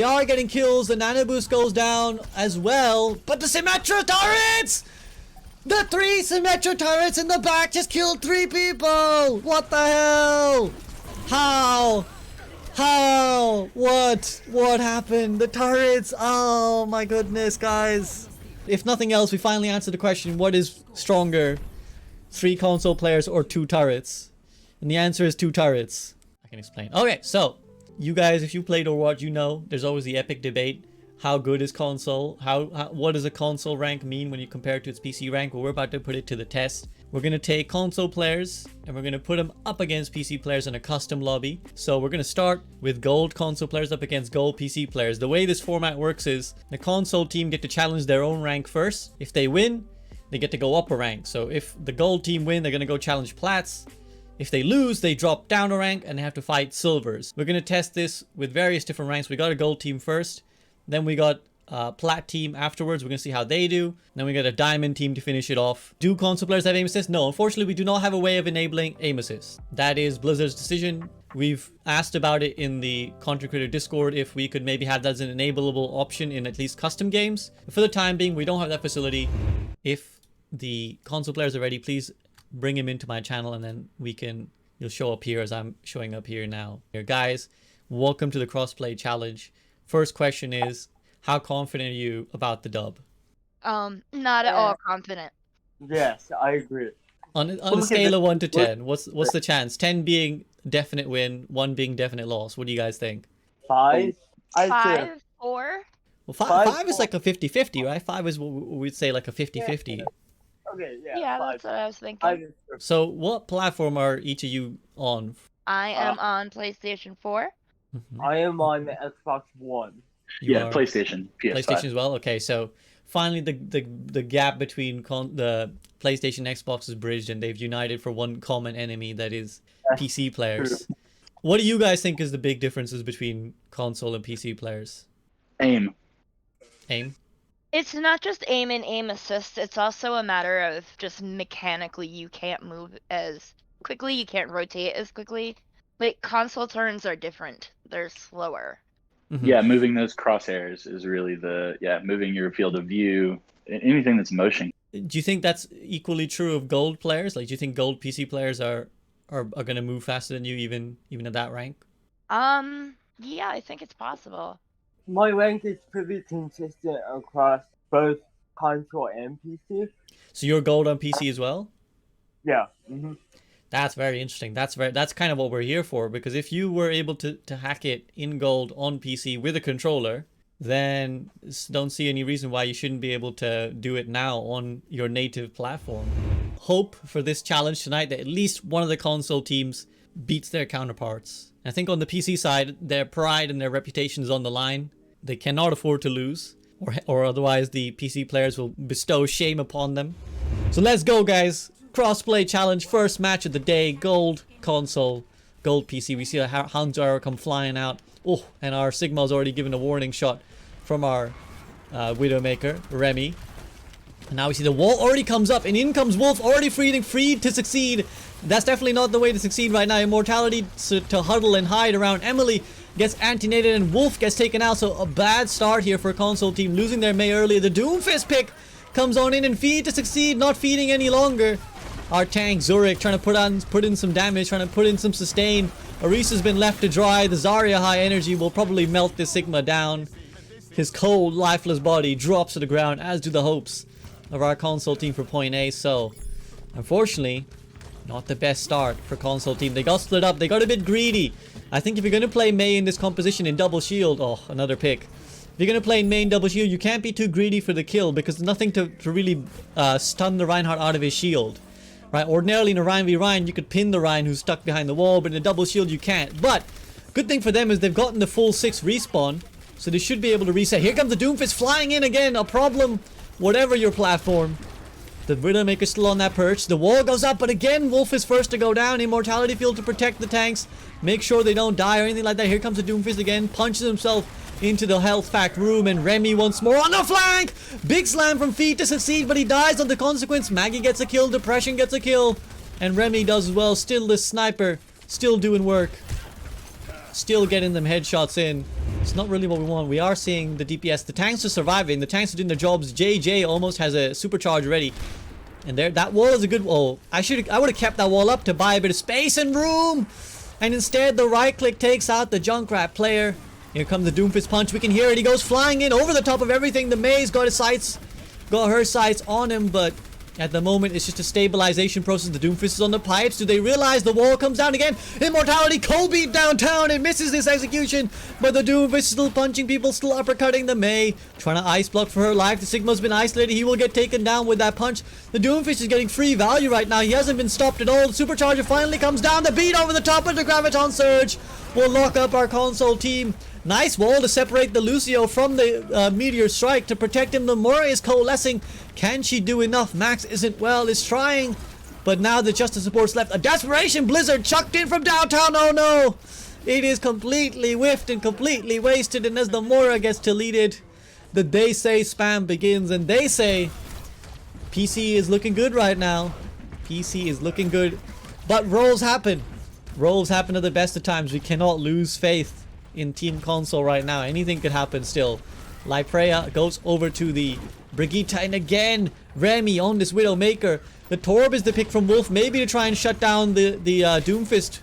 They are getting kills. The nano boost goes down as well. But the Symmetra turrets! The 3 Symmetra turrets in the back just killed 3 people! What the hell? How? How? What happened? The turrets! Oh my goodness, guys. If nothing else, we finally answered the question, what is stronger? 3 console players or 2 turrets? And the answer is 2 turrets. I can explain. Okay, so you guys, if you played Overwatch, you know there's always the epic debate. How good is console? What does a console rank mean when you compare it to its PC rank? Well, we're about to put it to the test. We're going to take console players and we're going to put them up against PC players in a custom lobby. So we're going to start with gold console players up against gold PC players. The way this format works is the console team get to challenge their own rank first. If they win, they get to go up a rank. So if the gold team win, they're going to go challenge plats. If they lose, they drop down a rank and they have to fight silvers. We're going to test this with various different ranks. We got a gold team first. Then we got plat team afterwards. We're going to see how they do. Then we got a diamond team to finish it off. Do console players have aim assist? No, unfortunately, we do not have a way of enabling aim assist. That is Blizzard's decision. We've asked about it in the Content Creator Discord if we could maybe have that as an enableable option in at least custom games. But for the time being, we don't have that facility. If the console players are ready, please bring him into my channel and then you'll show up here as I'm showing up here now. Here, guys, welcome to the crossplay challenge. First question is, how confident are you about the dub? Not at all confident. Yes, I agree. On a scale of 1 to 10, what's the chance? 10 being definite win, 1 being definite loss. What do you guys think? 5? I'd say 5, 4. Well, 5 is like a 50-50, right? 5 is what we'd say like a 50-50. okay, yeah. Yeah, 5. that's what I was thinking. So what platform are each of you on? I am on PlayStation 4. I am on the Xbox One. You Yeah, are PlayStation, PS5. PlayStation as well? Okay, so finally the gap between the PlayStation and Xbox is bridged and they've united for one common enemy that is PC players. What do you guys think is the big differences between console and PC players? Aim. Aim? It's not just aim and aim assist. It's also a matter of just mechanically you can't move as quickly. You can't rotate as quickly. But console turns are different. They're slower. Mm-hmm. Yeah, moving those crosshairs is really moving your field of view, anything that's motion. Do you think that's equally true of gold players? Like, do you think gold PC players are going to move faster than you even at that rank? Yeah, I think it's possible. My rank is pretty consistent across both console and PC. So you're gold on PC as well? Yeah. That's very interesting. That's kind of what we're here for, because if you were able to hack it in gold on PC with a controller, then don't see any reason why you shouldn't be able to do it now on your native platform. Hope for this challenge tonight that at least one of the console teams beats their counterparts. I think on the PC side, their pride and their reputation is on the line. They cannot afford to lose, or otherwise the PC players will bestow shame upon them. So let's go, guys. Crossplay challenge, first match of the day. Gold console, gold PC. We see a Hanzar come flying out. Oh, and our Sigma's already given a warning shot from our Widowmaker, Remy. And now we see the wall already comes up, and in comes Wolf, already freed to succeed. That's definitely not the way to succeed right now. Immortality to huddle and hide around. Emily gets anti-nated, and Wolf gets taken out. So a bad start here for a console team, losing their Mei earlier. The Doomfist pick comes on in and feed to succeed, not feeding any longer. Our tank Zurich trying to put in some damage, trying to put in some sustain. Arisa's been left to dry. The Zarya high energy will probably melt this Sigma down. His cold, lifeless body drops to the ground, as do the hopes of our console team for point A. So, unfortunately, not the best start for console team. They got split up. They got a bit greedy. I think if you're going to play Mei in this composition in double shield, oh, another pick. If you're going to play in main double shield, you can't be too greedy for the kill, because there's nothing to really stun the Reinhardt out of his shield. Right, ordinarily in a Rein v Rein, you could pin the Rein who's stuck behind the wall, but in a double shield you can't. But, good thing for them is they've gotten the full 6 respawn, so they should be able to reset. Here comes the Doomfist flying in again, a problem, whatever your platform. The Widowmaker's still on that perch. The wall goes up, but again, Wolf is first to go down. Immortality field to protect the tanks, make sure they don't die or anything like that. Here comes the Doomfist again, punches himself into the health pack room, and Remy once more on the flank. Big slam from Feet to succeed, but he dies on the consequence. Maggie gets a kill, Depression gets a kill, and Remy does as well. Still this sniper, still doing work, still getting them headshots in. It's not really what we want. We are seeing the DPS. The tanks are surviving. The tanks are doing their jobs. JJ almost has a supercharge ready. And there, that wall is a good wall. I would have kept that wall up to buy a bit of space and room. And instead, the right click takes out the Junkrat player. Here comes the Doomfist punch. We can hear it. He goes flying in over the top of everything. The May's got her sights on him, but at the moment, it's just a stabilization process. The Doomfist is on the pipes. Do they realize the wall comes down again? Immortality, cold beat downtown. It misses this execution, but the Doomfist is still punching people, still uppercutting the May. Trying to ice block for her life. The Sigma's been isolated. He will get taken down with that punch. The Doomfist is getting free value right now. He hasn't been stopped at all. The Supercharger finally comes down. The beat over the top of the Graviton Surge will lock up our console team. Nice wall to separate the Lucio from the Meteor Strike to protect him. The Mora is coalescing. Can she do enough? Max is trying. But now the Justice support's left. A Desperation Blizzard chucked in from downtown. Oh no! It is completely whiffed and completely wasted. And as the Mora gets deleted, the They Say spam begins. And they say PC is looking good right now. PC is looking good. But rolls happen. Rolls happen at the best of times. We cannot lose faith in Team Console right now. Anything could happen still. Lyprea goes over to the Brigitte, and again Remy on this Widowmaker. The Torb is the pick from Wolf, maybe to try and shut down the Doomfist.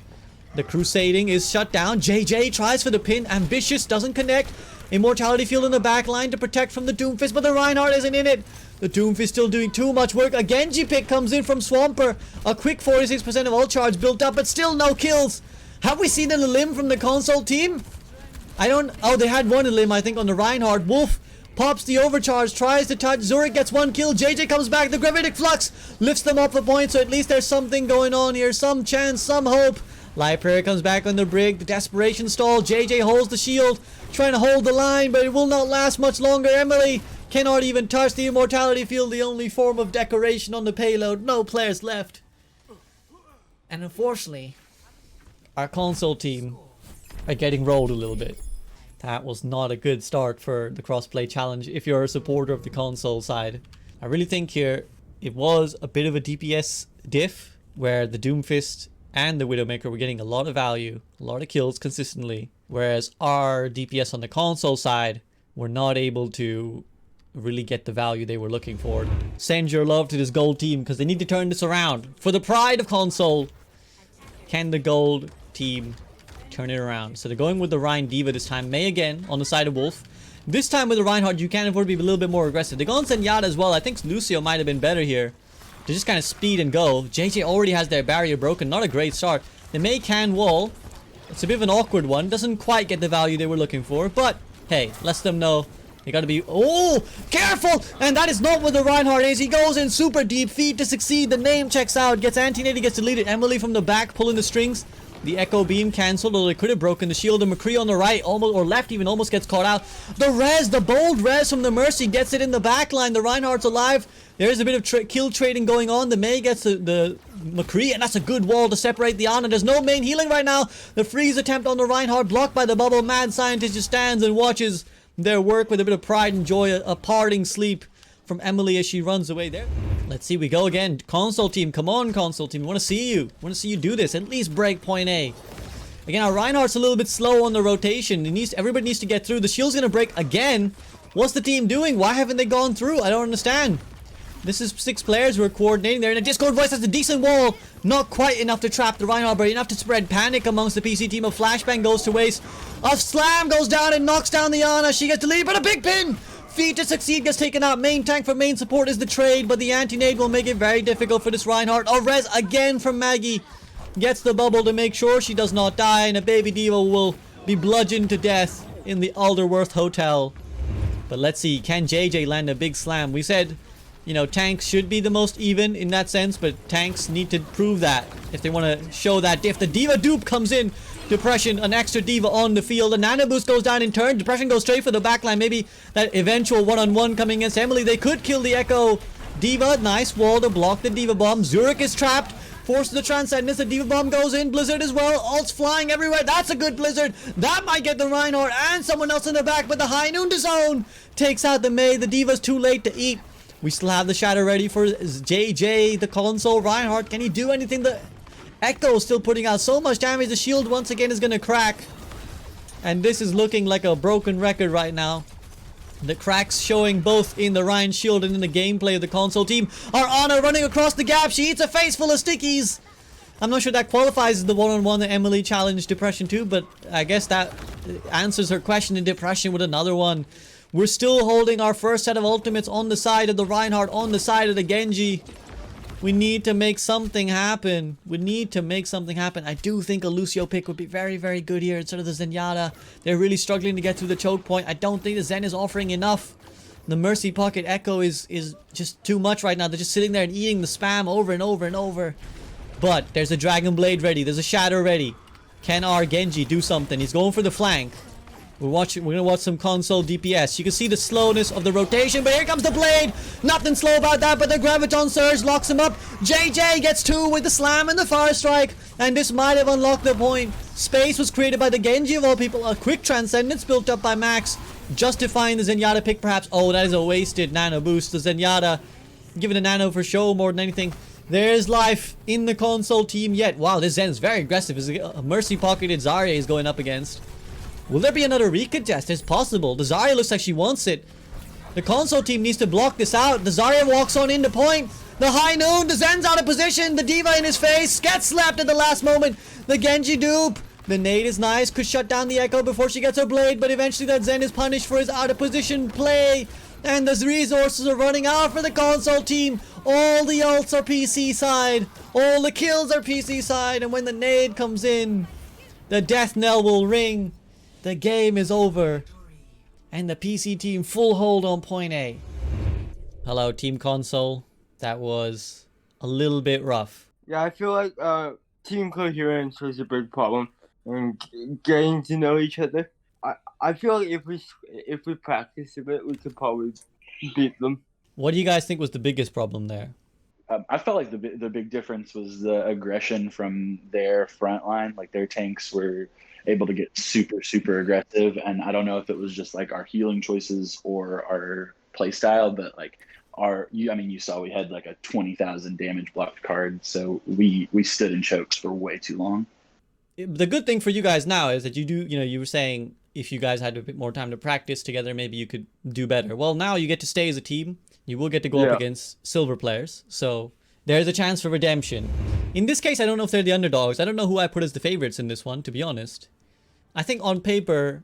The Crusading is shut down. JJ tries for the pin. Ambitious doesn't connect. Immortality Field in the back line to protect from the Doomfist, but the Reinhardt isn't in it. The Doomfist still doing too much work. A Genji pick comes in from Swamper. A quick 46% of ult charge built up, but still no kills. Have we seen a limb from the Console team? Oh, they had one limb, I think, on the Reinhardt. Wolf pops the overcharge, tries to touch. Zurich gets one kill. JJ comes back. The Gravitic Flux lifts them up a point, so at least there's something going on here. Some chance, some hope. Lyprea comes back on the Brig. The Desperation stall. JJ holds the shield, trying to hold the line, but it will not last much longer. Emily cannot even touch the Immortality Field, the only form of decoration on the payload. No players left. And unfortunately, our Console team are getting rolled a little bit. That was not a good start for the crossplay challenge if you're a supporter of the Console side. I really think here it was a bit of a DPS diff where the Doomfist and the Widowmaker were getting a lot of value, a lot of kills consistently, whereas our DPS on the Console side were not able to really get the value they were looking for. Send your love to this gold team because they need to turn this around. For the pride of Console, can the gold team turn it around? So they're going with the Rein Diva this time. May again on the side of Wolf. This time with the Reinhardt, you can afford to be a little bit more aggressive. They're going Zenyatta as well. I think Lucio might have been better here to just kind of speed and go. JJ already has their barrier broken. Not a great start. The May can wall. It's a bit of an awkward one. Doesn't quite get the value they were looking for. But hey, lets them know they got to be... Oh, careful! And that is not what the Reinhardt is. He goes in super deep. Feed to succeed. The name checks out. Gets anti-nade. Gets deleted. Emily from the back pulling the strings. The Echo Beam cancelled, although they could have broken the shield. And McCree on the right, almost, or left even, almost gets caught out. The res, the bold res from the Mercy gets it in the back line. The Reinhardt's alive. There's a bit of kill trading going on. The May gets the McCree, and that's a good wall to separate the Ana. There's no main healing right now. The freeze attempt on the Reinhardt blocked by the bubble. Mad Scientist just stands and watches their work with a bit of pride and joy. A parting sleep from Emily as she runs away there. Let's see, we go again. Console team, come on, Console team. We want to see you. We want to see you do this. At least break point A. Again, our Reinhardt's a little bit slow on the rotation. Everybody needs to get through. The shield's going to break again. What's the team doing? Why haven't they gone through? I don't understand. This is 6 players who are coordinating there. And a Discord voice has a decent wall. Not quite enough to trap the Reinhardt, but enough to spread panic amongst the PC team. A flashbang goes to waste. A slam goes down and knocks down the Ana. She gets deleted, but a big pin! Feed to succeed gets taken out. Main tank for main support is the trade, but the anti-nade will make it very difficult for this Reinhardt. A res again from Maggie. Gets the bubble to make sure she does not die, and a baby diva will be bludgeoned to death in the Alderworth Hotel. But let's see, can JJ land a big slam? We said, you know, tanks should be the most even in that sense, but tanks need to prove that if they want to show that diff. The Diva dupe comes in. Depression, an extra Diva on the field. A Nana boost goes down in turn. Depression goes straight for the backline. Maybe that eventual one-on-one coming against Emily. They could kill the Echo Diva. Nice wall to block the Diva bomb. Zurich is trapped. Forces the Transcendence. The Diva bomb goes in. Blizzard as well. Ults flying everywhere. That's a good Blizzard. That might get the Reinhardt and someone else in the back. But the High Noon to zone takes out the May. The Diva's too late to eat. We still have the Shadow ready for JJ, the Console. Reinhardt, can he do anything? The Echo is still putting out so much damage. The shield once again is going to crack. And this is looking like a broken record right now. The cracks showing both in the Ryan shield and in the gameplay of the console team. Our Ana running across the gap. She eats a face full of stickies. I'm not sure that qualifies as the one-on-one that Emily challenged Depression to, but I guess that answers her question in Depression with another one. We're still holding our first set of ultimates on the side of the Reinhardt, on the side of the Genji. We need to make something happen. We need to make something happen. I do think a Lucio pick would be very, very good here instead of the Zenyatta. They're really struggling to get through the choke point. I don't think the Zen is offering enough. The Mercy Pocket Echo is just too much right now. They're just sitting there and eating the spam over and over and over. But there's a Dragon Blade ready. There's a Shatter ready. Can our Genji do something? He's going for the flank. We're gonna watch some console DPS. You can see the slowness of the rotation, but here comes the blade. Nothing slow about that, but the Graviton Surge locks him up. JJ gets 2 with the slam and the fire strike, and this might have unlocked the point. Space was created by the Genji of all people. A quick transcendence built up by Max, justifying the Zenyatta pick perhaps. Oh, that is a wasted nano boost. The Zenyatta giving a nano for show more than anything. There's life in the console team yet. Wow, this Zen is very aggressive. Is a Mercy pocketed Zarya is going up against. Will there be another recontest? It's possible. The Zarya looks like she wants it. The console team needs to block this out. The Zarya walks on into point. The high noon. The Zen's out of position. The Diva in his face. Gets slapped at the last moment. The Genji dupe. The nade is nice. Could shut down the Echo before she gets her blade. But eventually that Zen is punished for his out of position play. And the resources are running out for the console team. All the ults are PC side. All the kills are PC side. And when the nade comes in, the death knell will ring. The game is over. And the PC team full hold on point A. Hello, Team Console. That was a little bit rough. Yeah, I feel like team coherence was a big problem, and getting to know each other. I feel like if we practice a bit, we could probably beat them. What do you guys think was the biggest problem there? I felt like the big difference was the aggression from their front line. Like their tanks were able to get super aggressive, and I don't know if it was just like our healing choices or our play style, but like you saw we had like a 20,000 damage blocked card, so we stood in chokes for way too long. The good thing for you guys now is that you were saying if you guys had a bit more time to practice together, maybe you could do better. Well, now you get to stay as a team. You will get to go up against silver players, so there's a chance for redemption. In this case, I don't know if they're the underdogs. I don't know who I put as the favorites in this one, to be honest. I think on paper,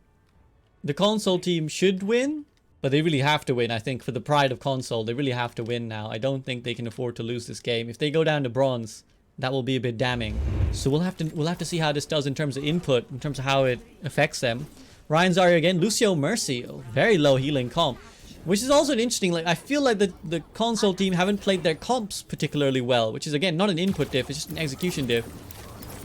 the console team should win, but they really have to win. I think for the pride of console, they really have to win now. I don't think they can afford to lose this game. If they go down to bronze, that will be a bit damning. So we'll have to see how this does in terms of input, in terms of how it affects them. Ryan Zarya again, Lucio Mercy, very low healing comp, which is also an interesting. Like I feel like the console team haven't played their comps particularly well, which is again not an input diff, it's just an execution diff.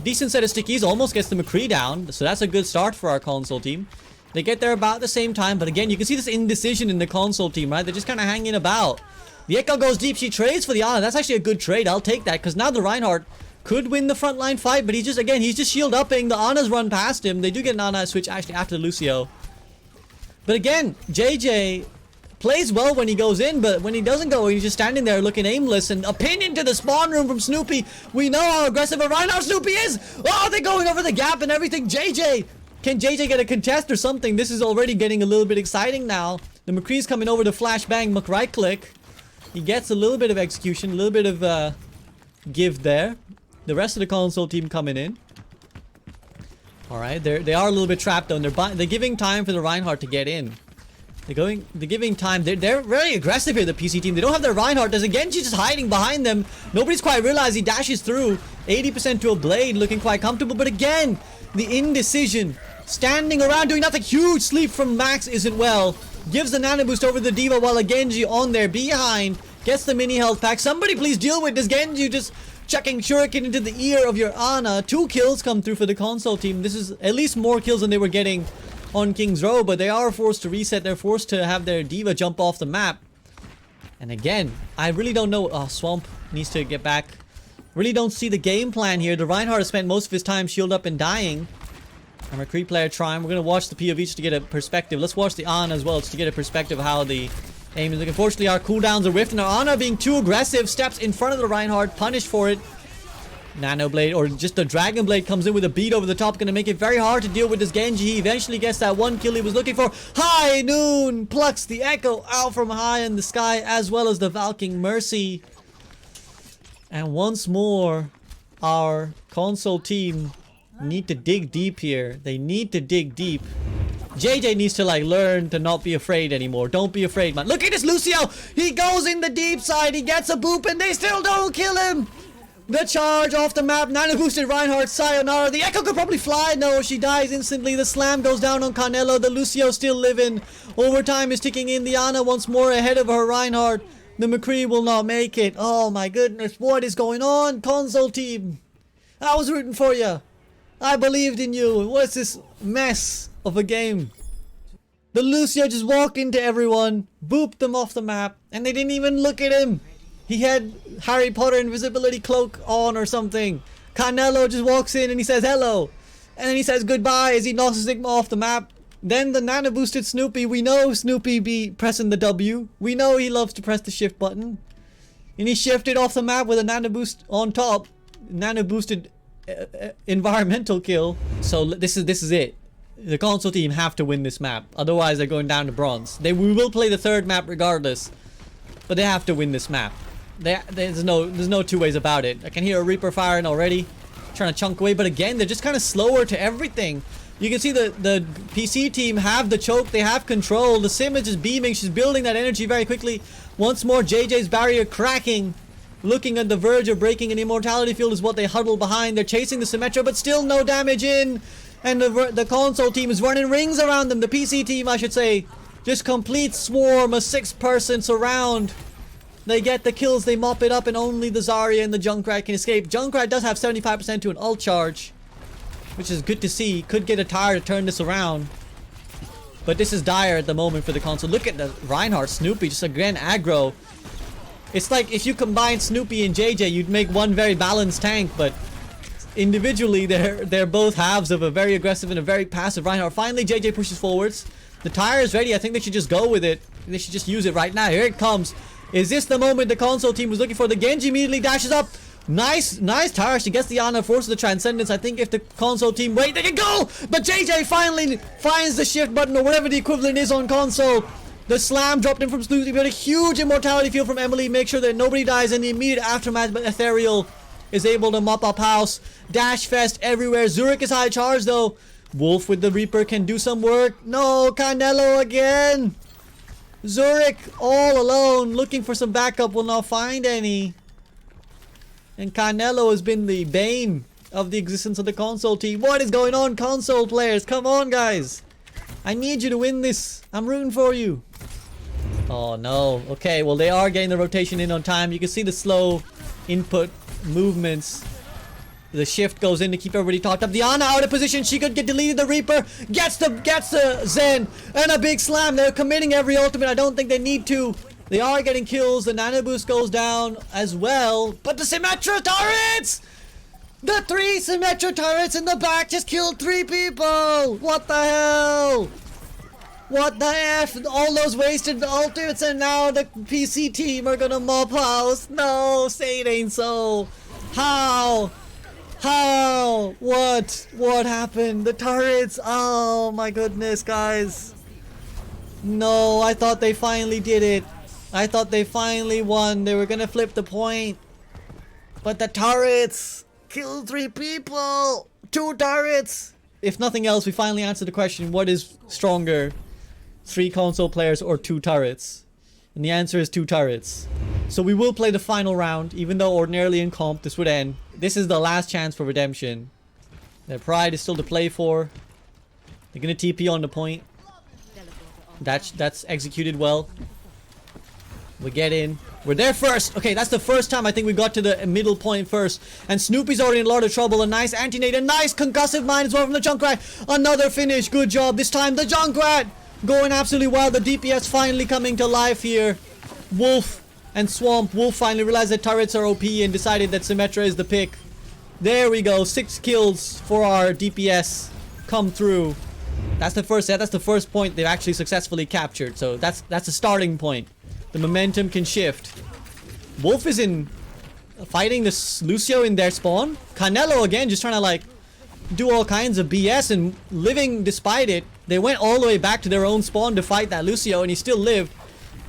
Decent set of stickies, almost gets the McCree down, so that's a good start for our console team. They get there about the same time, but again, you can see this indecision in the console team, right? They're just kind of hanging about. The Echo goes deep, she trades for the Ana. That's actually a good trade, I'll take that, because now the Reinhardt could win the frontline fight, but he's just shield upping. The Ana's run past him. They do get an Ana switch actually after the Lucio. But again, JJ plays well when he goes in, but when he doesn't go, he's just standing there looking aimless. And a pin into the spawn room from Snoopy. We know how aggressive a Reinhardt Snoopy is. Oh, they're going over the gap and everything. JJ, can JJ get a contest or something? This is already getting a little bit exciting now. The McCree's coming over to flashbang right click. He gets a little bit of execution, a little bit of give there. The rest of the console team coming in. All right, they are a little bit trapped though. And they're giving time for the Reinhardt to get in. They're giving time. They're very aggressive here, the PC team. They don't have their Reinhardt. There's a Genji just hiding behind them. Nobody's quite realized he dashes through. 80% to a blade, looking quite comfortable. But again, the indecision. Standing around doing nothing. Huge sleep from Max isn't well. Gives the nano boost over the Diva while a Genji on there behind. Gets the mini health pack. Somebody please deal with this Genji just chucking shuriken into the ear of your Ana. 2 kills come through for the console team. This is at least more kills than they were getting on King's Row, but they are forced to reset. They're forced to have their Diva jump off the map. And again, I really don't know. Oh, Swamp needs to get back. Really don't see the game plan here. The Reinhardt has spent most of his time shield up and dying. I'm a McCree player trying. We're going to watch the POV just to get a perspective. Let's watch the Ana as well just to get a perspective of how the aim is. Unfortunately, our cooldowns are whiffed, and our Ana being too aggressive steps in front of the Reinhardt, punished for it. Nano Blade, or just the Dragon Blade, comes in with a beat over the top, gonna make it very hard to deal with this Genji. He eventually gets that one kill he was looking for. High Noon plucks the Echo out from high in the sky, as well as the Valking Mercy. And once more, our console team need to dig deep here. They need to dig deep. JJ needs to like learn to not be afraid anymore. Don't be afraid, man. Look at this Lucio. He goes in the deep side. He gets a boop and they still don't kill him. The charge off the map. Nano boosted Reinhardt. Sayonara. The Echo could probably fly. No, she dies instantly. The slam goes down on Canelo. The Lucio still living. Overtime is ticking in. The Ana once more ahead of her Reinhardt. The McCree will not make it. Oh my goodness. What is going on? Console team. I was rooting for you. I believed in you. What's this mess of a game? The Lucio just walked into everyone, booped them off the map, and they didn't even look at him. He had Harry Potter invisibility cloak on or something. Canelo just walks in and he says hello. And then he says goodbye as he knocks Sigma off the map. Then the nano boosted Snoopy. We know Snoopy be pressing the W. We know he loves to press the shift button. And he shifted off the map with a nano boost on top. Nano boosted environmental kill. So this is it. The console team have to win this map. Otherwise they're going down to bronze. We will play the third map regardless. But they have to win this map. There's no two ways about it. I can hear a Reaper firing already. Trying to chunk away. But again, they're just kind of slower to everything. You can see the PC team have the choke. They have control. The Sim is just beaming. She's building that energy very quickly. Once more, JJ's barrier cracking. Looking at the verge of breaking an immortality field is what they huddle behind. They're chasing the Symmetra, but still no damage in. And the console team is running rings around them. The PC team, I should say. Just complete swarm, a 6-person surround. They get the kills, they mop it up, and only the Zarya and the Junkrat can escape. Junkrat does have 75% to an ult charge, which is good to see. Could get a tire to turn this around. But this is dire at the moment for the console. Look at the Reinhardt, Snoopy, just again aggro. It's like if you combine Snoopy and JJ, you'd make one very balanced tank, but individually they're both halves of a very aggressive and a very passive Reinhardt. Finally, JJ pushes forwards. The tire is ready. I think they should just go with it. They should just use it right now. Here it comes. Is this the moment the console team was looking for? The Genji immediately dashes up. Nice tire. She gets the Ana, forces the Transcendence. I think if the console team wait, they can go! But JJ finally finds the shift button or whatever the equivalent is on console. The slam dropped in from Snoopy, but a huge immortality field from Emily. Make sure that nobody dies in the immediate aftermath, but Ethereal is able to mop up house. Dash fest everywhere. Zurich is high charge though. Wolf with the Reaper can do some work. No, Canelo again. Zurich all alone looking for some backup, will not find any. And Canelo has been the bane of the existence of the console team. What is going on, console players? Come on, guys. I need you to win this. I'm rooting for you. Oh no. Okay, well they are getting the rotation in on time. You can see the slow input movements. The shift goes in to keep everybody topped up. The Ana out of position. She could get deleted. The Reaper gets the Zen. And a big slam. They're committing every ultimate. I don't think they need to. They are getting kills. The Nano Boost goes down as well. But the Symmetra turrets! The 3 Symmetra turrets in the back just killed 3 people! What the hell? What the F? All those wasted ultimates and now the PC team are gonna mop house. No, say it ain't so. How? How? What happened? The turrets. Oh my goodness, guys. No, I thought they finally did it. I thought they finally won. They were gonna flip the point. But the turrets killed 3 people. 2 turrets. If nothing else, we finally answered the question, what is stronger? 3 console players or 2 turrets? And the answer is 2 turrets. So we will play the final round, even though ordinarily in comp this would end. This is the last chance for redemption. Their pride is still to play for. They're gonna TP on the point. That's executed well. We get in. We're there first. Okay, that's the first time I think we got to the middle point first. And Snoopy's already in a lot of trouble. A nice anti-nade. A nice concussive mine as well from the Junkrat. Another finish. Good job. This time the Junkrat going absolutely wild. The DPS finally coming to life here. Wolf and Swamp. Wolf finally realized that turrets are OP and decided that Symmetra is the pick. There we go. 6 kills for our DPS come through. That's the first set. That's the first point they've actually successfully captured. So that's a starting point. The momentum can shift. Wolf is in fighting this Lucio in their spawn. Canelo again just trying to like do all kinds of BS and living despite it. They went all the way back to their own spawn to fight that Lucio and he still lived.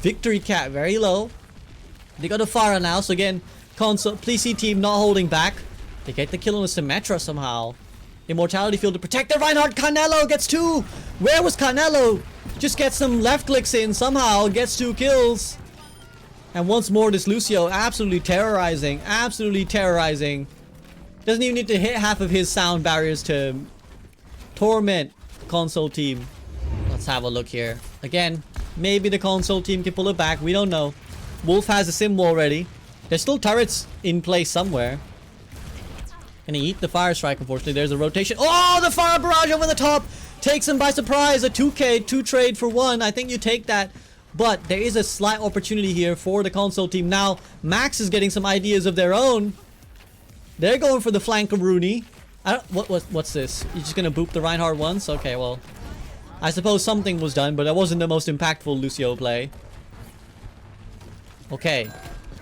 Victory cap very low. They got a Pharah now, so again, console PC team not holding back. They get the kill on the Symmetra somehow. Immortality field to protect the Reinhardt. Canelo gets 2. Where was Canelo? Just gets some left clicks in somehow, gets 2 kills. And once more this Lucio absolutely terrorizing. Absolutely terrorizing. Doesn't even need to hit half of his sound barriers to torment the console team. Let's have a look here. Again, maybe the console team can pull it back. We don't know. Wolf has a sim wall ready. There's still turrets in place somewhere. Gonna eat the Fire Strike, unfortunately. There's a rotation. Oh, the Fire Barrage over the top! Takes him by surprise. A 2k, 2 trade for 1. I think you take that. But there is a slight opportunity here for the console team. Now, Max is getting some ideas of their own. They're going for the flank of Rooney. What's this? You're just gonna boop the Reinhardt once? Okay, well. I suppose something was done, but that wasn't the most impactful Lucio play. Okay.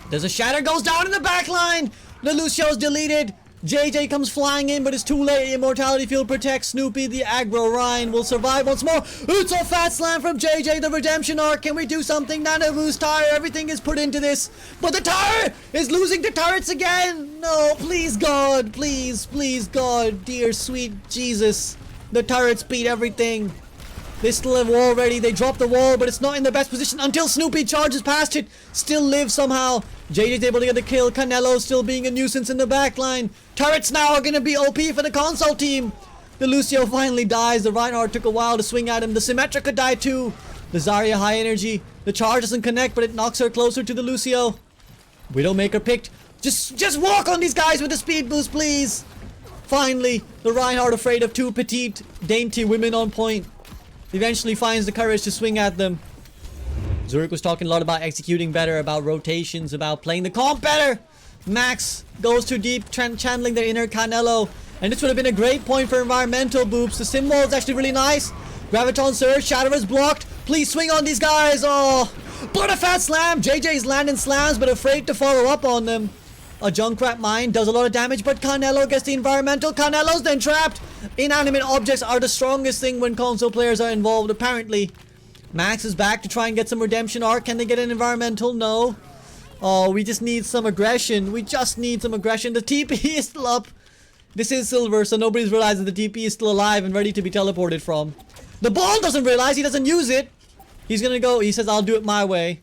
There's a shatter, goes down in the back line. The Lucio's deleted. JJ comes flying in, but it's too late. Immortality field protects Snoopy. The aggro Ryan will survive once more. It's a fat slam from JJ. The redemption arc. Can we do something? Nanavu's tire. Everything is put into this. But the tire is losing to turrets again. No, please God. Please, please God. Dear sweet Jesus. The turrets beat everything. They still have wall ready. They drop the wall, but it's not in the best position until Snoopy charges past it. Still lives somehow. JJ's able to get the kill. Canelo still being a nuisance in the back line. Turrets now are going to be OP for the console team. The Lucio finally dies. The Reinhardt took a while to swing at him. The Symmetra could die too. The Zarya high energy. The charge doesn't connect, but it knocks her closer to the Lucio. Widowmaker picked. Just walk on these guys with the speed boost, please. Finally, the Reinhardt afraid of 2 petite, dainty women on point. Eventually finds the courage to swing at them. Zurich was talking a lot about executing better, about rotations, about playing the comp better. Max goes too deep, channeling their inner Canelo. And this would have been a great point for environmental boops. The sim wall is actually really nice. Graviton Surge, Shadow is blocked. Please swing on these guys. Oh, but a fat slam. JJ's landing slams, but afraid to follow up on them. A Junkrat mine does a lot of damage, but Canelo gets the environmental. Canelo's then trapped. Inanimate objects are the strongest thing when console players are involved, apparently. Max is back to try and get some redemption arc. Can they get an environmental? No. Oh, we just need some aggression. We just need some aggression. The TP is still up. This is silver, so nobody's realized that the TP is still alive and ready to be teleported from. The ball doesn't realize. He doesn't use it. He's gonna go. He says, I'll do it my way.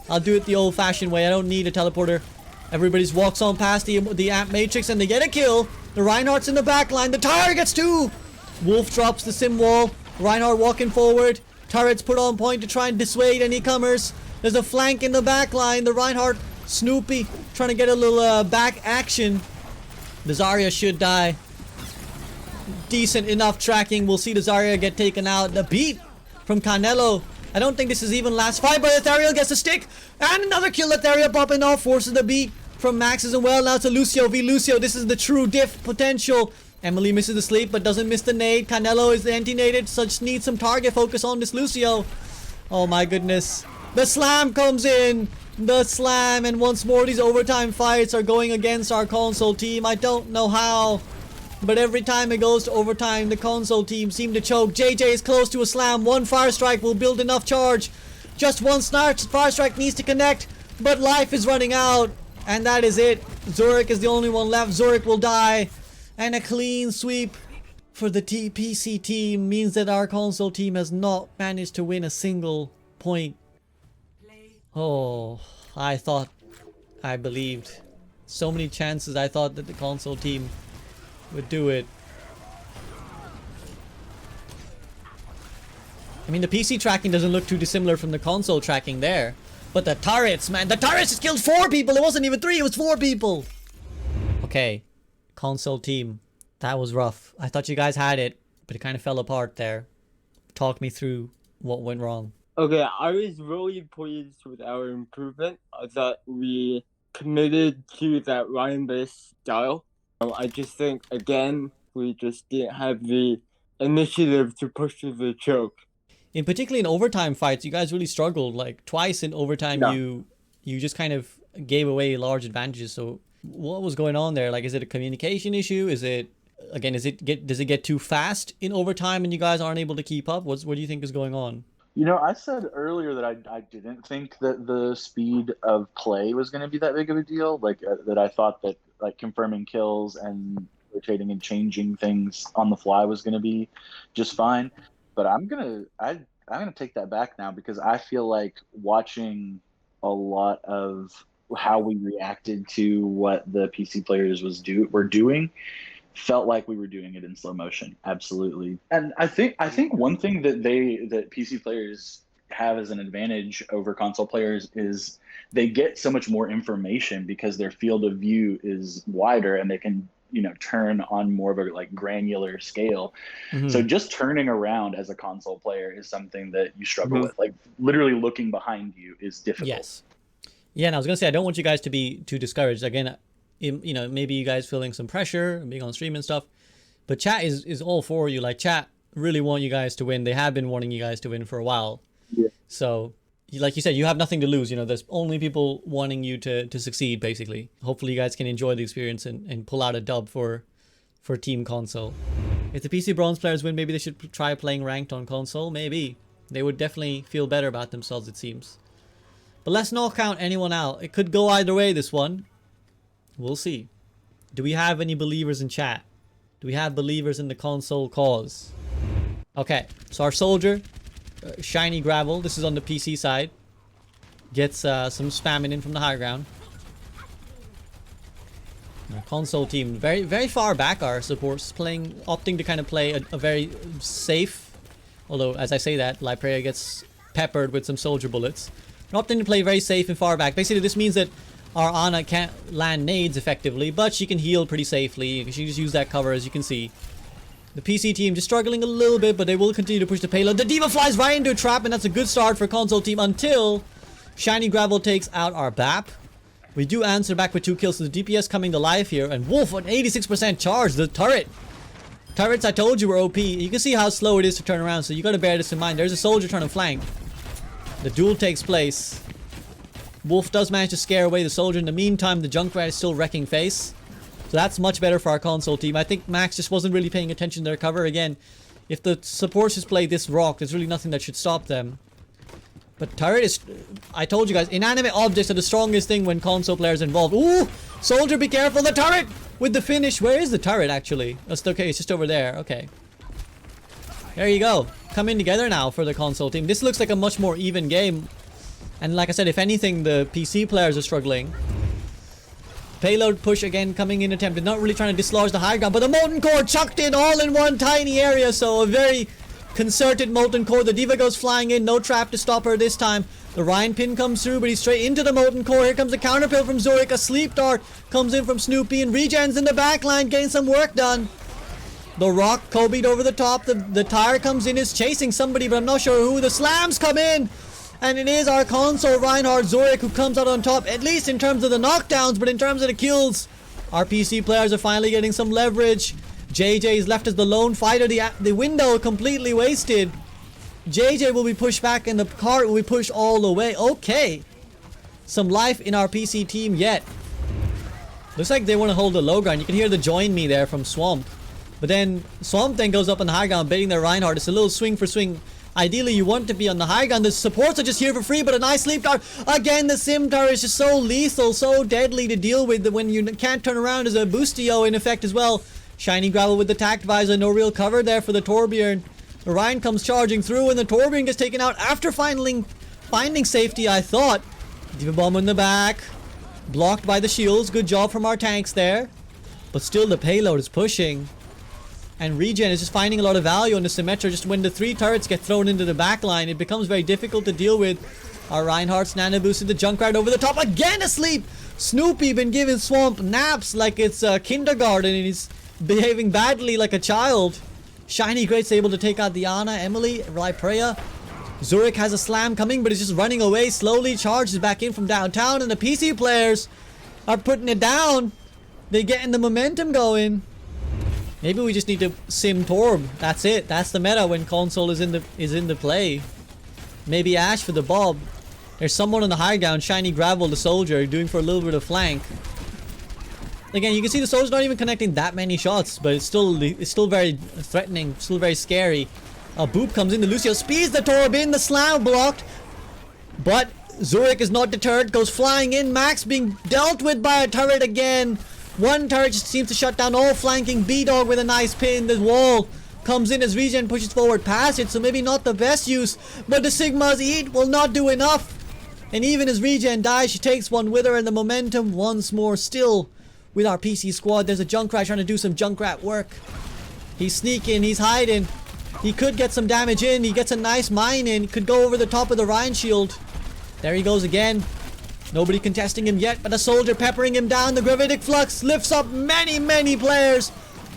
I'll do it the old-fashioned way. I don't need a teleporter. Everybody's walks on past the Amp Matrix and they get a kill. The Reinhardt's in the back line. The tire gets 2. Wolf drops the sim wall. Reinhardt walking forward. Turrets put on point to try and dissuade any comers. There's a flank in the back line. The Reinhardt, Snoopy, trying to get a little back action. The Zarya should die. Decent enough tracking. We'll see the Zarya get taken out. The beat from Canelo. I don't think this is even last fight, but Ethereal gets a stick. And another kill. Ethereal popping off. Forces the beat from Max as well. Now to Lucio v Lucio. This is the true diff potential. Emily misses the sleep but doesn't miss the nade. Canelo is the anti-naded, so just needs some target focus on this Lucio. Oh my goodness. The slam comes in. The slam, and once more these overtime fights are going against our console team. I don't know how, but every time it goes to overtime, the console team seem to choke. JJ is close to a slam. 1 fire strike will build enough charge. Just 1 fire strike needs to connect, but life is running out, and that is it. Zurich is the only one left. Zurich will die, and a clean sweep for the PC team means that our console team has not managed to win a single point. Oh, I believed. So many chances I thought that the console team would do it. I mean, the PC tracking doesn't look too dissimilar from the console tracking there. But the turrets, man, the turrets just killed 4 people. It wasn't even 3, it was 4 people. Okay, console team, that was rough. I thought you guys had it, but it kind of fell apart there. Talk me through what went wrong. Okay, I was really pleased with our improvement. I thought we committed to that Ryan-based style. I just think, again, we just didn't have the initiative to push to the choke. In particularly in overtime fights, you guys really struggled. Like twice in overtime, Yeah. you just kind of gave away large advantages. So What was going on there? Like, is it a communication issue? Is it, again, does it get too fast in overtime and you guys aren't able to keep up? What do you think is going on? You know, I said earlier that I didn't think that the speed of play was going to be that big of a deal. Like that I thought that like confirming kills and rotating and changing things on the fly was going to be just fine. But I'm gonna take that back now, because I feel like watching a lot of how we reacted to what the PC players were doing felt like we were doing it in slow motion. Absolutely. And I think one thing that PC players have as an advantage over console players is they get so much more information because their field of view is wider, and they can, you know, turn on more of a like granular scale. Mhm. So just turning around as a console player is something that you struggle with. Like literally looking behind you is difficult. Yes. Yeah, and I was gonna say, I don't want you guys to be too discouraged. Again, you know, maybe you guys feeling some pressure being on stream and stuff, but chat is all for you. Like, chat really want you guys to win. They have been wanting you guys to win for a while. Yeah. So, like you said, you have nothing to lose. You know, there's only people wanting you to succeed, basically. Hopefully you guys can enjoy the experience and pull out a dub for Team Console. If the PC Bronze players win, maybe they should try playing ranked on console. Maybe. They would definitely feel better about themselves, it seems. But let's not count anyone out. It could go either way, this one. We'll see. Do we have any believers in chat? Do we have believers in the console cause? Okay, so our soldier, Shiny Gravel, this is on the PC side, gets some spamming in from the high ground. Our console team, very, very far back, our supports, opting to kind of play a very safe, although as I say that, Lyprea gets peppered with some soldier bullets. Opting to play very safe and far back. Basically, this means that our Ana can't land nades effectively, but she can heal pretty safely. She can just use that cover, as you can see. The PC team just struggling a little bit, but they will continue to push the payload. The D.Va flies right into a trap, and that's a good start for console team until Shiny Gravel takes out our BAP. We do answer back with 2 kills, so the DPS coming to life here. And Wolf, an 86% charge. The turret. Turrets, I told you, were OP. You can see how slow it is to turn around, so you got to bear this in mind. There's a soldier trying to flank. The duel takes place. Wolf does manage to scare away the soldier. In the meantime, the Junkrat is still wrecking face. So that's much better for our console team. I think Max just wasn't really paying attention to their cover. Again, if the supports just play this rock, there's really nothing that should stop them. But turret is... I told you guys, inanimate objects are the strongest thing when console players are involved. Ooh! Soldier, be careful! The turret! With the finish. Where is the turret, actually? That's okay, it's just over there. Okay. There you go. Coming together now for the console team. This looks like a much more even game. And like I said, if anything, the PC players are struggling. Payload push again coming in attempted. Not really trying to dislodge the high ground, but the Molten Core chucked in all in one tiny area. So a very concerted Molten Core. The D.Va goes flying in. No trap to stop her this time. The Ryan pin comes through, but he's straight into the Molten Core. Here comes the counter pill from Zurich. A sleep dart comes in from Snoopy, and Regen's in the backline getting some work done. The Rock Kobe'd over the top. The tire comes in, is chasing somebody, but I'm not sure who. The slams come in. And it is our console Reinhardt Zurich who comes out on top, at least in terms of the knockdowns, but in terms of the kills, our PC players are finally getting some leverage. JJ is left as the lone fighter, the window completely wasted. JJ will be pushed back and the cart will be pushed all the way. Okay. Some life in our PC team yet. Looks like they want to hold the low ground. You can hear the join me there from Swamp. But then Swamp then goes up on the high ground, baiting their Reinhardt. It's a little swing for swing. Ideally, you want to be on the high ground. The supports are just here for free, but a nice sleep dart. Again, the Scimitar is just so lethal, so deadly to deal with when you can't turn around as a boostio in effect as well. Shiny Gravel with the tact visor. No real cover there for the Torbjorn. The Ryan comes charging through, and the Torbjorn gets taken out after finding safety, I thought. D.Va bomb in the back. Blocked by the shields. Good job from our tanks there. But still, the payload is pushing. And Regen is just finding a lot of value on the Symmetra. Just when the 3 turrets get thrown into the backline, it becomes very difficult to deal with. Our Reinhardt's nano boosted the Junkrat over the top. Again asleep! Snoopy been giving Swamp naps like it's kindergarten, and he's behaving badly like a child. Shiny Great's able to take out the Ana, Emily, Lyprea. Zurich has a slam coming, but he's just running away slowly. Charges back in from downtown, and the PC players are putting it down. They're getting the momentum going. Maybe we just need to sim Torb. That's it. That's the meta when console is in the play. Maybe Ash for the Bob. There's someone on the high ground, Shiny Gravel, the soldier, doing for a little bit of flank. Again, you can see the Soldier's not even connecting that many shots, but it's still very threatening, still very scary. Boop comes in, the Lucio speeds the Torb in, the slam blocked. But Zurich is not deterred, goes flying in. Max being dealt with by a turret again. One turret just seems to shut down all flanking. B-Dog with a nice pin. The wall comes in as Regen pushes forward past it, so maybe not the best use. But the Sigma's Eat will not do enough. And even as Regen dies, she takes one with her, and the momentum once more still with our PC squad. There's a Junkrat trying to do some Junkrat work. He's sneaking, he's hiding. He could get some damage in. He gets a nice mine in. He could go over the top of the Rhine shield. There he goes again. Nobody contesting him yet, but a Soldier peppering him down. The Gravitic Flux lifts up many players.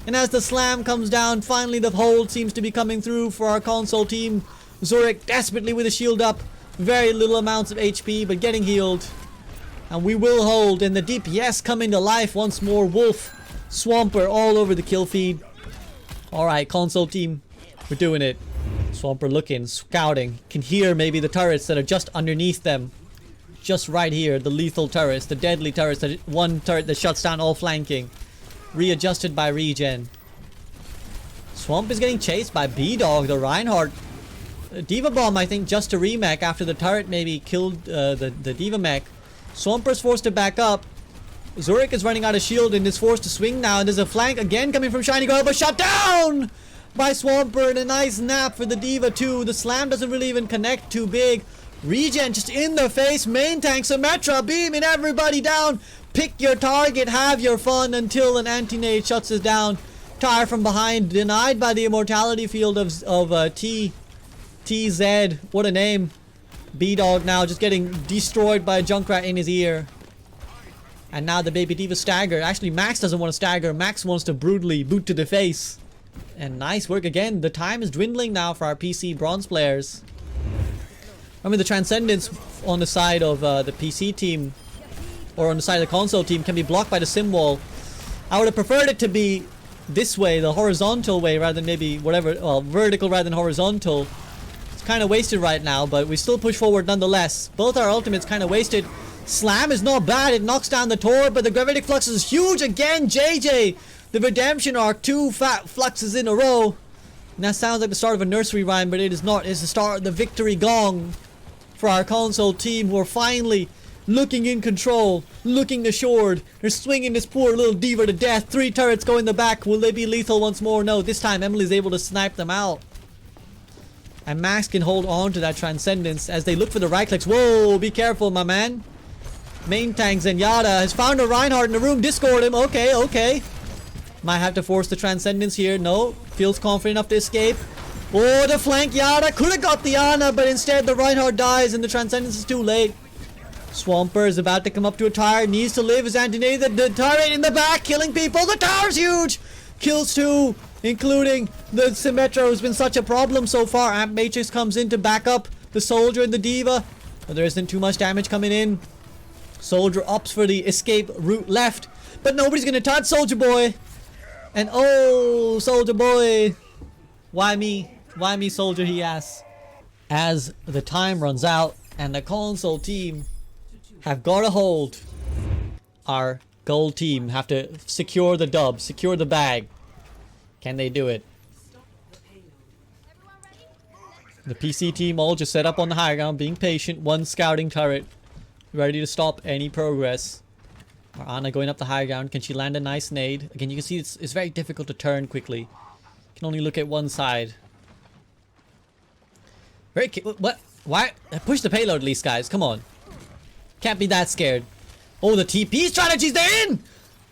And as the slam comes down, finally the hold seems to be coming through for our console team. Zurich desperately with a shield up. Very little amounts of HP, but getting healed. And we will hold. And the DPS coming to life once more. Wolf, Swamper all over the kill feed. Alright, console team. We're doing it. Swamper looking, scouting. Can hear maybe the turrets that are just underneath them. Just right here, the lethal turrets, the deadly turrets, that one turret that shuts down all flanking. Readjusted by Regen. Swamp is getting chased by B-Dog, the Reinhardt. Diva Bomb, I think, just to remech after the turret maybe killed the Diva mech. Swamper's forced to back up. Zurich is running out of shield and is forced to swing now. And there's a flank again coming from Shiny Girl, but shot down by Swamper, and a nice nap for the Diva too. The slam doesn't really even connect too big. Regen just in the face. Main tank Symmetra beaming everybody down. Pick your target, have your fun until an anti-nade shuts us down. Tyre from behind, denied by the immortality field of TZ. What a name. B-Dog now just getting destroyed by a Junkrat in his ear. And now the baby Diva stagger. Actually, Max doesn't want to stagger. Max wants to brutally boot to the face. And nice work again. The time is dwindling now for our PC bronze players. I mean, the Transcendence on the side of the PC team, or on the side of the console team, can be blocked by the sim wall. I would have preferred it to be this way, the horizontal way, rather than maybe whatever, well, vertical rather than horizontal. It's kind of wasted right now, but we still push forward nonetheless. Both our ultimates kind of wasted. Slam is not bad, it knocks down the Tor, but the Gravitic Flux is huge again. JJ, the Redemption Arc, 2 fat fluxes in a row. And that sounds like the start of a nursery rhyme, but it is not. It's the start of the victory gong for our console team, who are finally looking in control, looking assured. They're swinging this poor little Diva to death. 3 turrets go in the back. Will they be lethal once more? No, this time Emily's able to snipe them out. And Max can hold on to that Transcendence as they look for the right clicks. Whoa, be careful, my man. Main tank Zenyatta has found a Reinhardt in the room. Discord him. Okay. Might have to force the Transcendence here. No, feels confident enough to escape. Oh, the flank Yara could have got the Ana, but instead the Reinhardt dies and the Transcendence is too late. Swamper is about to come up to a tower, needs to live as Anthony. The turret in the back, killing people. The tower's huge! Kills 2, including the Symmetra, who's been such a problem so far. Amp Matrix comes in to back up the Soldier and the Diva, but there isn't too much damage coming in. Soldier opts for the escape route left, but nobody's gonna touch Soldier Boy. And oh, Soldier Boy, why me? Why me, Soldier, he asks. As the time runs out and the console team have got a hold, our gold team have to secure the dub, secure the bag. Can they do it? The PC team all just set up on the high ground, being patient. One scouting turret, ready to stop any progress. Our Ana going up the high ground. Can she land a nice nade? Again, you can see it's very difficult to turn quickly. Can only look at one side. What? Why? Push the payload at least, guys. Come on. Can't be that scared. Oh, the TP strategies, they're in!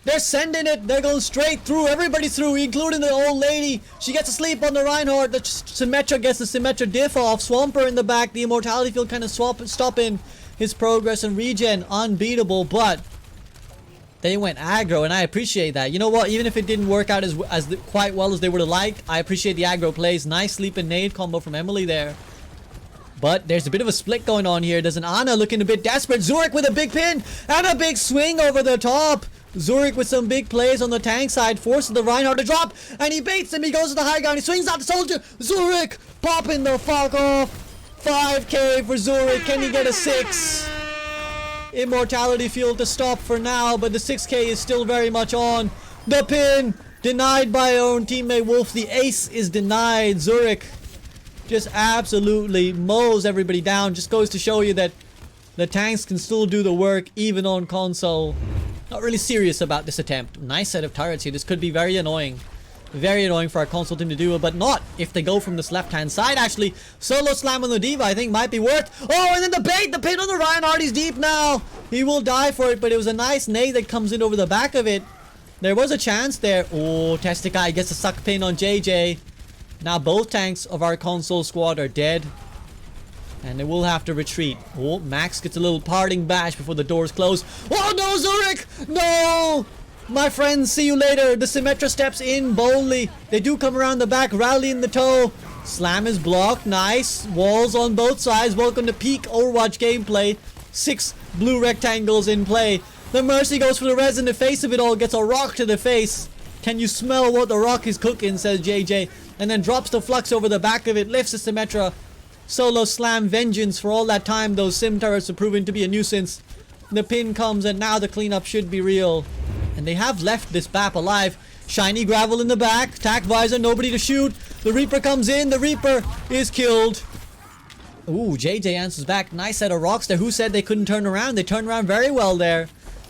They're sending it. They're going straight through. Everybody's through, including the old lady. She gets to sleep on the Reinhardt. The Symmetra gets the Symmetra diff off. Swamper in the back. The immortality field kind of stopping his progress, and Regen unbeatable, but they went aggro, and I appreciate that. You know what? Even if it didn't work out as quite well as they would have liked, I appreciate the aggro plays. Nice sleep and nade combo from Emily there. But there's a bit of a split going on here. There's an Ana looking a bit desperate. Zurich with a big pin and a big swing over the top. Zurich with some big plays on the tank side, forces the Reinhardt to drop, and he baits him. He goes to the high ground. He swings out the Soldier. Zurich popping the fuck off. 5k for Zurich. Can he get a 6? Immortality Field to stop for now, but the 6k is still very much on. The pin denied by our own teammate Wolf. The ace is denied. Zurich just absolutely mows everybody down. Just goes to show you that the tanks can still do the work even on console. Not really serious about this attempt. Nice set of turrets here. This could be very annoying. Very annoying for our console team to do it, but not if they go from this left-hand side, actually. Solo slam on the D.Va, I think, might be worth. Oh, and then the bait! The pin on the Reinhardt, he's deep now! He will die for it, but it was a nice nade that comes in over the back of it. There was a chance there. Oh, Testikai gets a suck pin on JJ. Now both tanks of our console squad are dead. And they will have to retreat. Oh, Max gets a little parting bash before the doors close. Oh no, Zurich! No! My friends, see you later. The Symmetra steps in boldly. They do come around the back, rally in the toe. Slam is blocked. Nice. Walls on both sides. Welcome to peak Overwatch gameplay. 6 blue rectangles in play. The Mercy goes for the res in the face of it all. Gets a rock to the face. Can you smell what the rock is cooking, says JJ. And then drops the flux over the back of it. Lifts the Symmetra. Solo slam vengeance. For all that time, those sim turrets have proven to be a nuisance. The pin comes and now the cleanup should be real. And they have left this BAP alive. Shiny Gravel in the back. Tac Visor, nobody to shoot. The Reaper comes in. The Reaper is killed. Ooh, JJ answers back. Nice set of rocks there. Who said they couldn't turn around? They turned around very well there.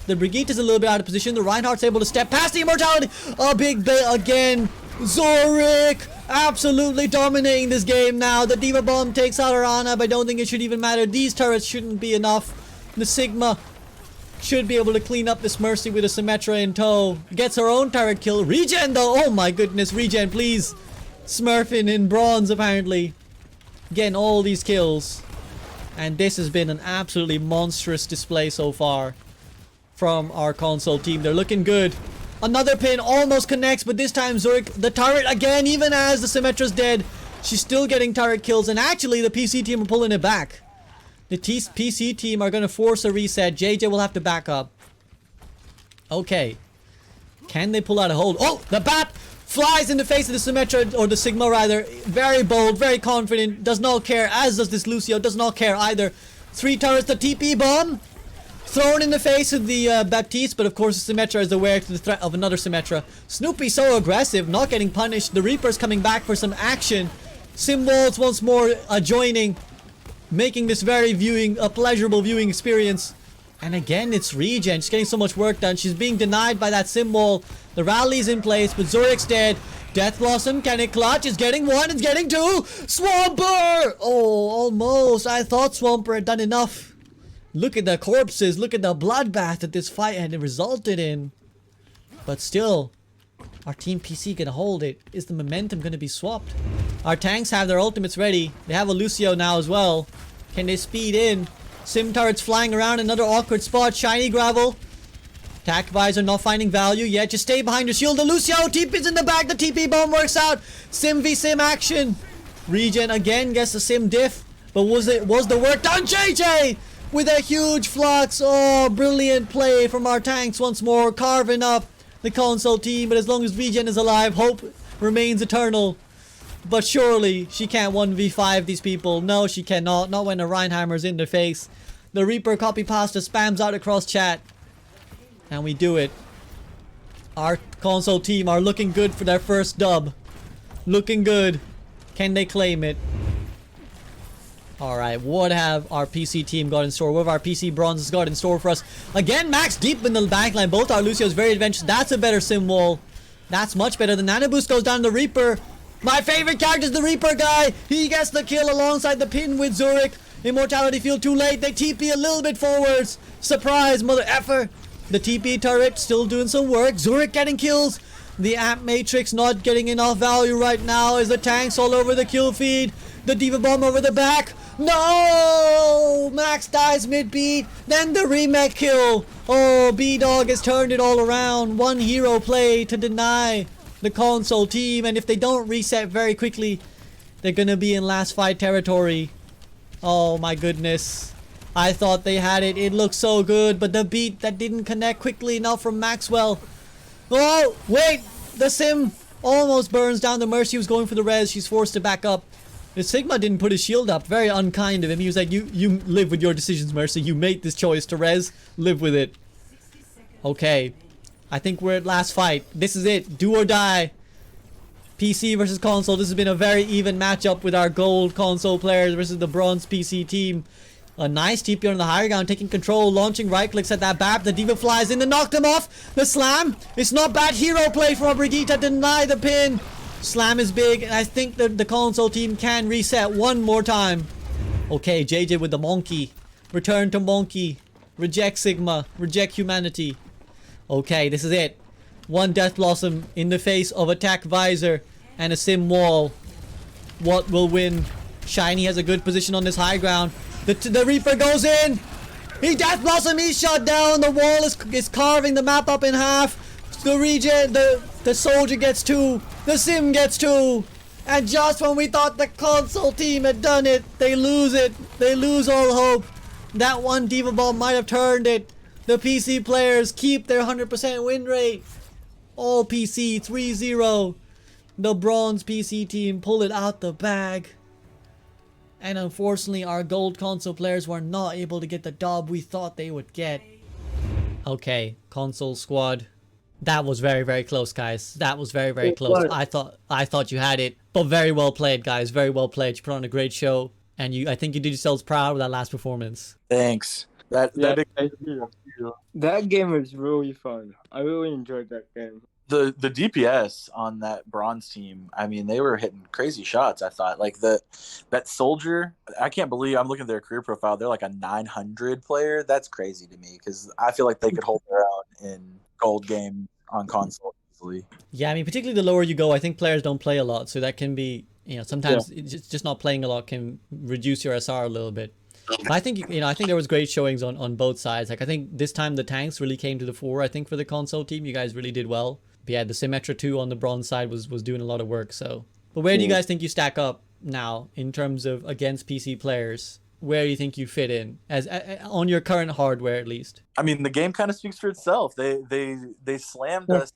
The Brigitte is a little bit out of position. The Reinhardt's able to step past the Immortality. A big bait again. Zurich absolutely dominating this game now. The D.Va Bomb takes out Arana, but I don't think it should even matter. These turrets shouldn't be enough. The Sigma should be able to clean up this Mercy with a Symmetra in tow. Gets her own turret kill. Regen though. Oh my goodness. Regen, please. Smurfing in bronze apparently. Getting all these kills. And this has been an absolutely monstrous display so far from our console team. They're looking good. Another pin almost connects, but this time Zurich, the turret again, even as the Symmetra's dead. She's still getting turret kills, and actually the PC team are pulling it back. The PC team are going to force a reset. JJ will have to back up. Okay. Can they pull out a hold? Oh, the bat flies in the face of the Symmetra, or the Sigma rather. Very bold, very confident. Does not care, as does this Lucio. Does not care either. 3 turrets, the TP bomb. Thrown in the face of the Baptiste, but of course the Symmetra is aware to the threat of another Symmetra. Snoopy so aggressive, not getting punished. The Reaper's coming back for some action. Symbols once more joining, making this very a pleasurable viewing experience. And again, it's Regen. She's getting so much work done. She's being denied by that Symbol. The rally's in place, but Zurich's dead. Death Blossom, can it clutch? It's getting 1, it's getting 2. Swampert! Oh, almost. I thought Swampert had done enough. Look at the corpses. Look at the bloodbath that this fight had resulted in. But still, our Team PC can hold it. Is the momentum going to be swapped? Our tanks have their ultimates ready. They have a Lucio now as well. Can they speed in? Sim turrets flying around. Another awkward spot. Shiny Gravel. Tac Visor not finding value yet. Just stay behind your shield. The Lucio TP's in the back. The TP bomb works out. Sim v Sim action. Regen again gets the Sim diff. But was the work done? JJ! With a huge flux. Oh, brilliant play from our tanks once more. Carving up the console team. But as long as Regen is alive, hope remains eternal. But surely she can't 1v5 these people. No, she cannot. Not when the Reinheimer's in their face. The Reaper copy pasta spams out across chat. And we do it. Our console team are looking good for their first dub. Looking good. Can they claim it? Alright, what have our PC team got in store? What have our PC bronzes got in store for us? Again, Max deep in the backline. Both our Lucios very adventurous. That's a better sim wall. That's much better. The Nano Boost goes down to the Reaper. My favorite character is the Reaper guy. He gets the kill alongside the pin with Zurich. Immortality Field too late. They TP a little bit forwards. Surprise, mother effer. The TP turret still doing some work. Zurich getting kills. The Amp Matrix not getting enough value right now as the tanks all over the kill feed. The D.Va Bomb over the back. No! Max dies mid-beat. Then the remake kill. Oh, B-Dog has turned it all around. One hero play to deny the console team. And if they don't reset very quickly, they're going to be in last fight territory. Oh my goodness. I thought they had it. It looked so good. But the beat that didn't connect quickly enough from Maxwell. Oh, wait. The Sim almost burns down the Mercy who's going for the res. She's forced to back up. Sigma didn't put his shield up. Very unkind of him. He was like, you live with your decisions, Mercy. You made this choice to res. Live with it. Okay. I think we're at last fight. This is it. Do or die. PC versus console. This has been a very even matchup with our gold console players versus the bronze PC team. A nice TP on the higher ground, taking control, launching right clicks at that BAP. The D.Va flies in and knocked him off. The slam. It's not bad hero play from Brigitte. Deny the pin. Slam is big, and I think that the console team can reset one more time. Okay, JJ with the monkey. Return to monkey. Reject Sigma. Reject humanity. Okay, this is it. One Death Blossom in the face of Attack Visor and a Sim Wall. What will win? Shiny has a good position on this high ground. The Reaper goes in. He Death Blossom. He's shot down. The wall is carving the map up in half. The regen, the soldier gets 2. The Sim gets 2. And just when we thought the console team had done it, they lose it. They lose all hope. That one D.Va ball might have turned it. The PC players keep their 100% win rate. All PC 3-0. The bronze PC team pull it out the bag. And unfortunately, our gold console players were not able to get the dub we thought they would get. Okay, console squad. That was very, very close, guys. That was very, very close. I thought you had it, but very well played, guys. Very well played. You put on a great show, and I think you did yourselves proud with that last performance. Thanks. Thank you. That game was really fun. I really enjoyed that game. The DPS on that bronze team, I mean, they were hitting crazy shots. I thought like that soldier. I can't believe I'm looking at their career profile. They're like a 900 player. That's crazy to me because I feel like they could hold their own in gold game on console easily. Yeah, I mean, particularly the lower you go, I think players don't play a lot, so that can be, sometimes it's just not playing a lot can reduce your SR a little bit. But I think, I think there was great showings on both sides. Like, I think this time the tanks really came to the fore, I think, for the console team. You guys really did well. But yeah, the Symmetra 2 on the bronze side was doing a lot of work, so. But where do you guys think you stack up now in terms of against PC players? Where do you think you fit in as on your current hardware, at least? I mean, the game kind of speaks for itself. They slammed us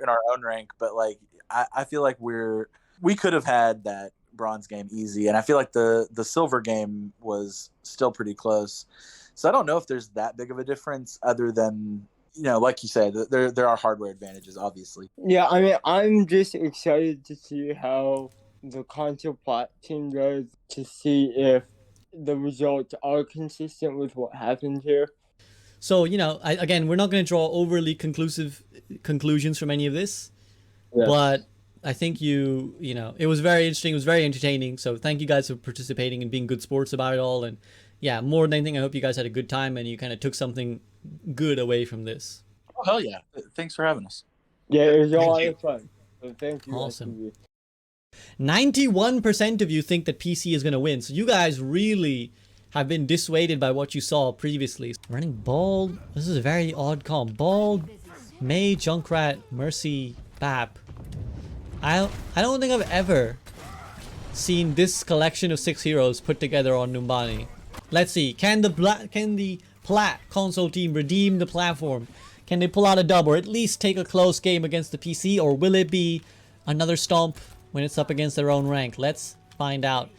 in our own rank, but like I feel like we could have had that bronze game easy, and I feel like the silver game was still pretty close. So I don't know if there's that big of a difference, other than like you said, there are hardware advantages, obviously. Yeah, I mean, I'm just excited to see how the console plat team goes, to see if the results are consistent with what happened here. So, again, we're not going to draw overly conclusive conclusions from any of this, but I think it was very interesting. It was very entertaining. So thank you guys for participating and being good sports about it all. And yeah, more than anything, I hope you guys had a good time and you kind of took something good away from this. Oh, hell yeah. Thanks for having us. Yeah, it was a lot of fun. So thank you. Awesome. 91% of you think that PC is going to win. So you guys really have been dissuaded by what you saw previously. Running Bald. This is a very odd comp. Bald, Mei, Junkrat, Mercy, BAP. I don't think I've ever seen this collection of 6 heroes put together on Numbani. Let's see. Can the Plat console team redeem the platform? Can they pull out a dub or at least take a close game against the PC? Or will it be another stomp when it's up against their own rank? Let's find out.